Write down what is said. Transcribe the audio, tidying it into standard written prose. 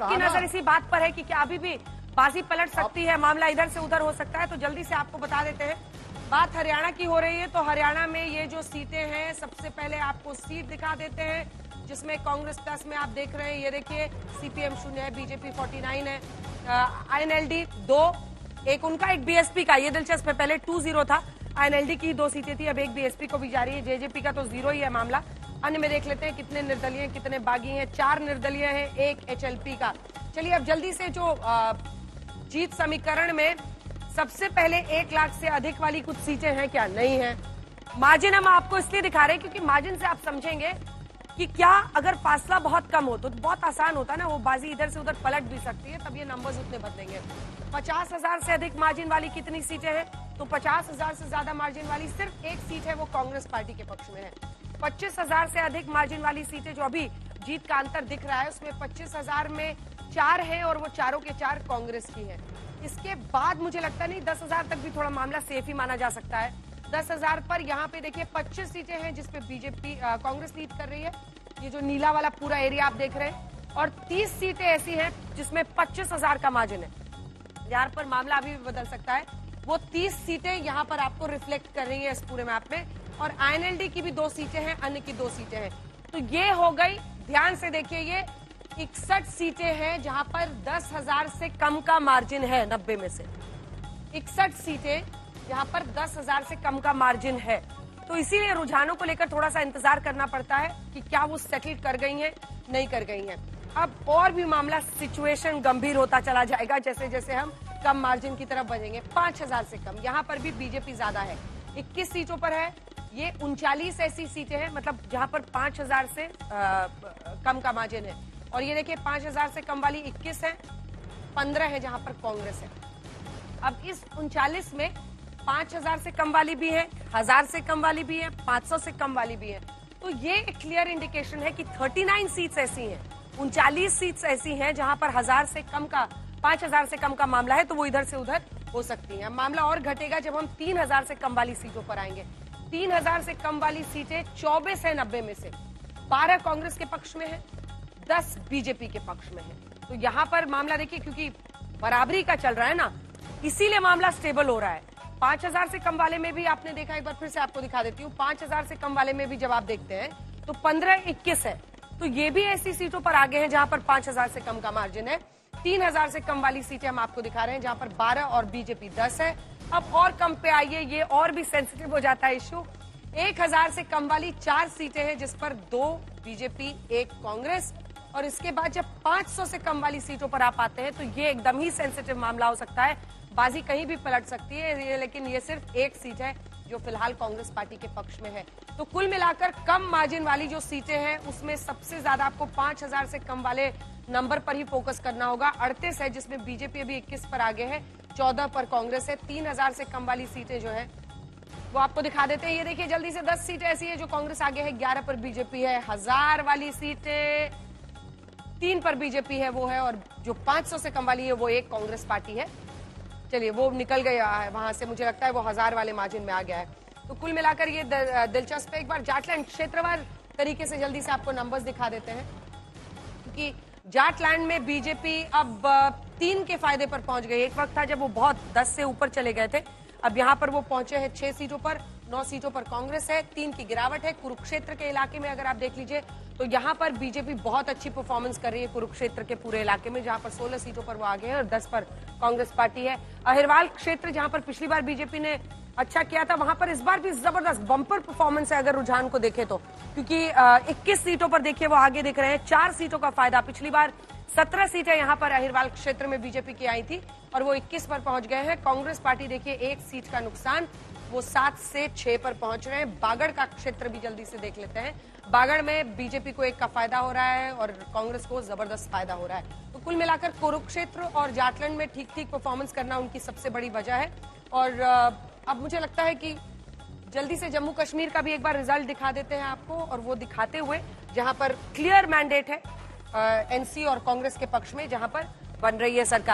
आपकी नजर इसी बात पर है कि क्या अभी भी बाजी पलट सकती है, मामला इधर से उधर हो सकता है? तो जल्दी से आपको बता देते हैं। बात हरियाणा की हो रही है, तो हरियाणा में ये जो सीटें हैं, सबसे पहले आपको सीट दिखा देते हैं जिसमें कांग्रेस प्लस में आप देख रहे हैं, ये देखिए सीपीएम 0 है, बीजेपी 49 है, आईएनएलडी 2, एक उनका एक बीएसपी का, ये दिलचस्प है, पहले 2-0 था, आईएनएलडी की 2 सीटें थी, अब एक बीएसपी को भी जा रही है, जेजेपी का तो 0 ही है मामला। अन्य में देख लेते हैं कितने निर्दलीय हैं, कितने बागी हैं। 4 निर्दलीय हैं, 1 एचएलपी का। चलिए अब जल्दी से जो जीत समीकरण में सबसे पहले 1 लाख से अधिक वाली कुछ सीटें हैं क्या? नहीं है। मार्जिन हम आपको इसलिए दिखा रहे हैं क्योंकि मार्जिन से आप समझेंगे कि क्या अगर फासला बहुत कम हो तो बहुत आसान होता है ना, वो बाजी इधर से उधर पलट भी सकती है, तब ये नंबर्स उतने बदलेंगे। 50,000 से अधिक मार्जिन वाली कितनी सीटें हैं? तो 50,000 से ज्यादा मार्जिन वाली सिर्फ एक सीट है, वो कांग्रेस पार्टी के पक्ष में है। 25,000 से अधिक मार्जिन वाली सीटें जो अभी जीत का अंतर दिख रहा है, उसमें 25,000 में 4 हैं और वो चारों के 4 कांग्रेस की है। इसके बाद मुझे लगता नहीं 10,000 तक भी थोड़ा मामला सेफ ही माना जा सकता है। 10,000 पर यहाँ पे देखिए 25 सीटें हैं जिसपे बीजेपी कांग्रेस लीड कर रही है, ये जो नीला वाला पूरा एरिया आप देख रहे हैं, और 30 सीटें ऐसी हैं जिसमें 25,000 का मार्जिन है। यहाँ पर मामला अभी भी बदल सकता है। वो 30 सीटें यहाँ पर आपको रिफ्लेक्ट कर रही है इस पूरे मैप में, और आईएनएलडी की भी 2 सीटें हैं, अन्य की 2 सीटें हैं। तो ये हो गई, ध्यान से देखिए, ये 61 सीटें हैं जहां पर 10,000 से कम का मार्जिन है। 90 में से 61 सीटें जहां पर 10,000 से कम का मार्जिन है। तो इसीलिए रुझानों को लेकर थोड़ा सा इंतजार करना पड़ता है कि क्या वो सेटल कर गई हैं, नहीं कर गई हैं। अब और भी मामला, सिचुएशन गंभीर होता चला जाएगा जैसे जैसे हम कम मार्जिन की तरफ बढ़ेंगे। 5,000 से कम, यहाँ पर भी बीजेपी ज्यादा है, 21 सीटों पर है। ये 39 ऐसी सीटें हैं, मतलब जहां पर 5,000 से कम का मार्जिन है। और ये देखिए 5,000 से कम वाली 21 है, 15 है जहां पर कांग्रेस है। अब इस 39 में 5,000 से कम वाली भी है, 1,000 से कम वाली भी है, 500 से कम वाली भी है। तो ये एक क्लियर इंडिकेशन है कि 39 सीट्स ऐसी हैं, 39 सीट्स ऐसी हैं जहां पर 1,000 से कम का, 5,000 से कम का मामला है, तो वो इधर से उधर हो सकती है। मामला और घटेगा जब हम 3,000 से कम वाली सीटों पर आएंगे। 3,000 से कम वाली सीटें 24 है 90 में से, 12 कांग्रेस के पक्ष में है, 10 बीजेपी के पक्ष में है। तो यहाँ पर मामला देखिए, क्योंकि बराबरी का चल रहा है ना, इसीलिए मामला स्टेबल हो रहा है। 5,000 से कम वाले में भी आपने देखा, एक बार फिर से आपको दिखा देती हूँ, 5,000 से कम वाले में भी जब आप देखते हैं तो 15-21 है। तो ये भी ऐसी सीटों पर आगे है जहां पर 5,000 से कम का मार्जिन है। 3,000 से कम वाली सीटें हम आपको दिखा रहे हैं जहां पर 12 और बीजेपी 10 है। अब और कम पे आइए, ये और भी सेंसिटिव हो जाता है इश्यू। 1,000 से कम वाली 4 सीटें हैं जिस पर 2 बीजेपी 1 कांग्रेस, और इसके बाद जब 500 से कम वाली सीटों पर आप आते हैं तो ये एकदम ही सेंसिटिव मामला हो सकता है, बाजी कहीं भी पलट सकती है। लेकिन ये सिर्फ एक सीट है जो फिलहाल कांग्रेस पार्टी के पक्ष में है। तो कुल मिलाकर कम मार्जिन वाली जो सीटें हैं उसमें सबसे ज्यादा आपको 5,000 से कम वाले नंबर पर ही फोकस करना होगा। 38 है जिसमें बीजेपी अभी 21 पर आगे है, 14 पर कांग्रेस है। 3,000 से कम वाली सीटें जो है वो आपको दिखा देते हैं। ये देखिए जल्दी से 10 सीटें ऐसी है जो कांग्रेस आगे है, 11 पर बीजेपी है। 1,000 वाली सीटें 3 पर बीजेपी है वो है, और जो 500 से कम वाली है वो एक कांग्रेस पार्टी है। चलिए वो निकल गया है वहां से, मुझे लगता है वो 1,000 वाले मार्जिन में आ गया है। तो कुल मिलाकर ये दिलचस्प है। एक बार जाटलैंड क्षेत्रवार तरीके से जल्दी से आपको नंबर्स दिखा देते हैं, क्योंकि जाटलैंड में बीजेपी अब 3 के फायदे पर पहुंच गई। एक वक्त था जब वो बहुत 10 से ऊपर चले गए थे, अब यहां पर वो पहुंचे हैं 6 सीटों पर, 9 सीटों पर कांग्रेस है, 3 की गिरावट है। कुरुक्षेत्र के इलाके में अगर आप देख लीजिए तो यहाँ पर बीजेपी बहुत अच्छी परफॉर्मेंस कर रही है कुरुक्षेत्र के पूरे इलाके में, जहां पर 16 सीटों पर वो आगे है और 10 पर कांग्रेस पार्टी है। अहिरवाल क्षेत्र जहां पर पिछली बार बीजेपी ने अच्छा किया था, वहां पर इस बार भी जबरदस्त बम्पर परफॉर्मेंस है अगर रुझान को देखें तो, क्योंकि 21 सीटों पर देखिए वो आगे दिख रहे हैं, 4 सीटों का फायदा। पिछली बार 17 सीटें यहाँ पर अहिरवाल क्षेत्र में बीजेपी की आई थी और वो 21 पर पहुंच गए हैं। कांग्रेस पार्टी देखिए 1 सीट का नुकसान, वो 7 से 6 पर पहुंच रहे हैं। बागड़ का क्षेत्र भी जल्दी से देख लेते हैं। बागड़ में बीजेपी को 1 का फायदा हो रहा है और कांग्रेस को जबरदस्त फायदा हो रहा है। तो कुल मिलाकर कुरुक्षेत्र और जाटलैंड में ठीक ठीक परफॉर्मेंस करना उनकी सबसे बड़ी वजह है। और अब मुझे लगता है कि जल्दी से जम्मू कश्मीर का भी एक बार रिजल्ट दिखा देते हैं आपको, और वो दिखाते हुए जहां पर क्लियर मैंडेट है एनसी और कांग्रेस के पक्ष में, जहां पर बन रही है सरकार।